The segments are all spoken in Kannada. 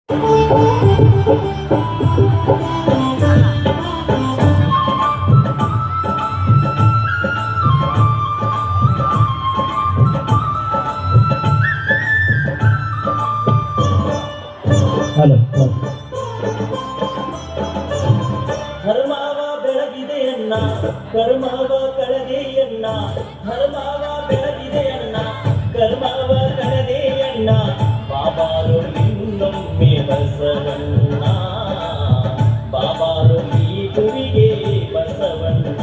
ಹಲೋ. ಧರ್ಮವ ಬೆಳಗಿದೆಯನ್ನ ಕರ್ಮವ ಕಳೆದೆಯನ್ನ, ಧರ್ಮವ ಬೆಳಗಿದೆಯನ್ನ ಕರ್ಮವ ಕಳೆದೆಯನ್ನ, ಬಾಬಾರು ಇನ್ನೊಮ್ಮೆ ಬಸವಣ್ಣ, ಬಾಬಾರು ಈ ಗುರಿಗೆ ಬಸವಣ್ಣ.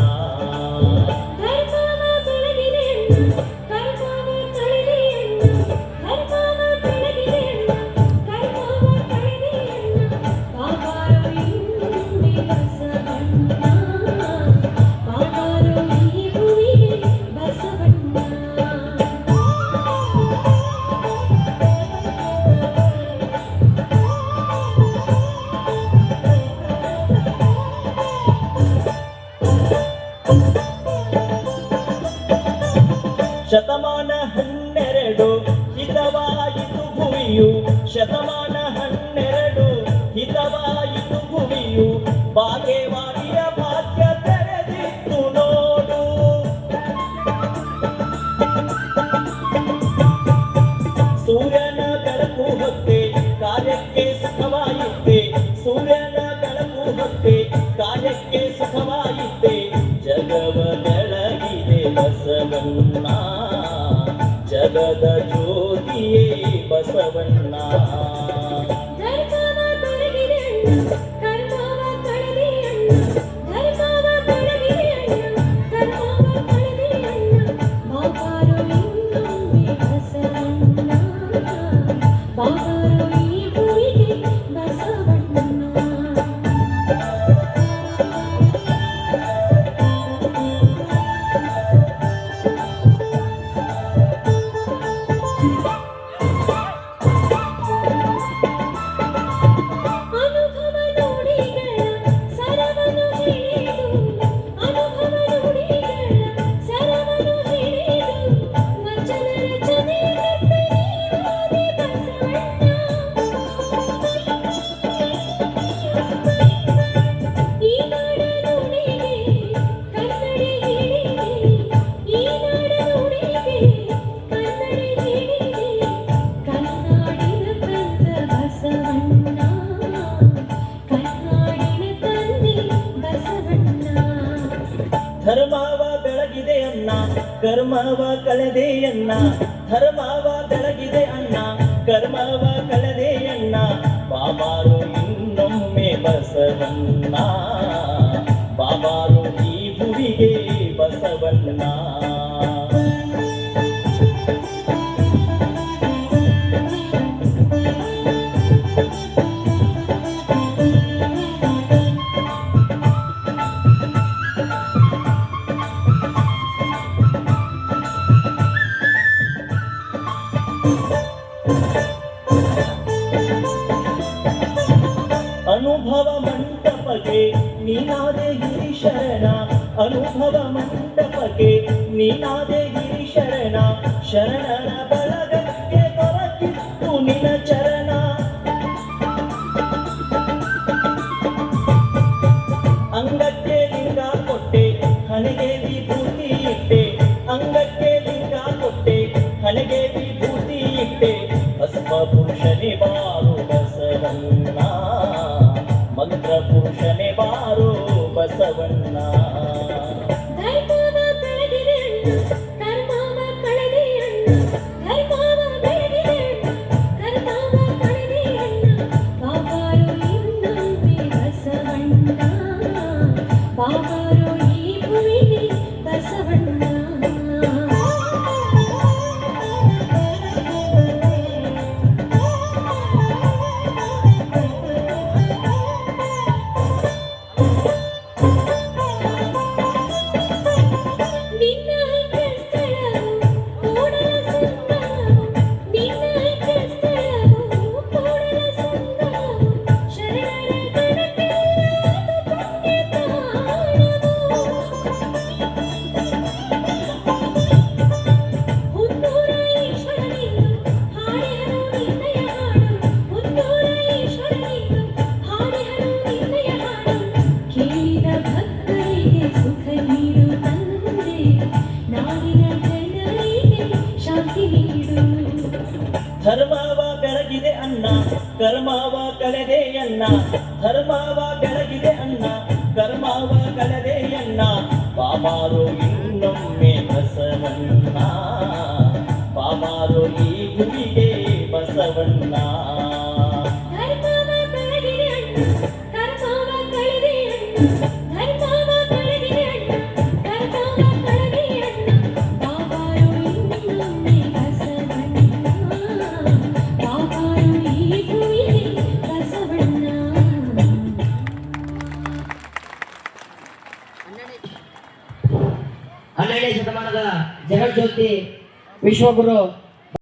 ಶತಮಾನ 12 ಹಿತವಾಯಿತು ಭುವಿಯು, ಶತಮಾನ 12 ಹಿತವಾಯಿತು ಭುವಿಯು, ಭಾಗ್ಯವಾಣಿಯ ಭಾಗ್ಯ ತೆರೆದಿತ್ತು ನೋಡು. ಸೂರ್ಯನ ಬೆಳಕು ಹೊತ್ತೆ ಕಾರ್ಯಕ್ಕೆ ಸುಖವಾಯಿತೆ, ಸೂರ್ಯನ ಬೆಳಕು ಹೊತ್ತೆ ಕಾರ್ಯಕ್ಕೆ ಸುಖವಾಯಿತೆ, ಜಗವ ಬೆಳಗಿದೆ ಬಸವಣ್ಣ, ಜಗದ ಜ್ಯೋತಿಯೇ ಬಸವಣ್ಣ. ಧರ್ಮವ ಬೆಳಗಿದೆ ಅನ್ನ ಕರ್ಮವ ಕಳೆದೆಯನ್ನ, ಧರ್ಮವ ಬೆಳಗಿದೆ ಅನ್ನ ಕರ್ಮವ ಕಳೆದೆಯನ್ನ, ಬಾಬಾರು ಇನ್ನೊಮ್ಮೆ ಬಸವಣ್ಣ, ಬಾಬಾರು ಈ ಭುವಿಗೆ ಬಸವಣ್ಣ. ಅನುಭವ ಮಂಟಪಕ್ಕೆ ನೀನಾದೆ ಗಿರಿ ಶರಣ, ಅನುಭವ ಮಂಟಪಕ್ಕೆ ನೀನಾದೆ ಗಿರಿ ಶರಣ, ಶರಣರ ಬಳಗಕ್ಕೆ ದೊರಕಿತ್ತು ನಿನ ಚರಣ. ಅಂಗಕ್ಕೆ ಲಿಂಗ ಕೊಟ್ಟೆ ಹಣೆಗೆ ವಿಭೂತಿ ಇಟ್ಟೆ, ಅಂಗಕ್ಕೆ ಲಿಂಗ ಕೊಟ್ಟೆ ಹಣೆಗೆ ವಿಭೂತಿ ಇಟ್ಟೆ, ಭಸ್ಮ ಪುರುಷನೇ ಬಾರು ಬಸವಣ್ಣ, ಮಂತ್ರ ಪುರುಷನೇ ಬಾರು ಬಸವಣ್ಣ. ಕರ್ಮವ ಕಳೆದೆ ಅನ್ನ ಧರ್ಮವ ಬೆಳಗಿದೆ ಅನ್ನ ಕರ್ಮವ ಕಳೆದೆ ಅನ್ನ ಬಾಬಾರೋ ಇನ್ನೊಮ್ಮೆ ಬಸವಣ್ಣ ಬಾಬಾರೋ ಈ ಭೂಮಿಗೆ ಬಸವಣ್ಣ ಹನ್ನೆರಡನೇ ಶತಮಾನದ ಜಗಜ್ಯೋತಿ ವಿಶ್ವಗುರು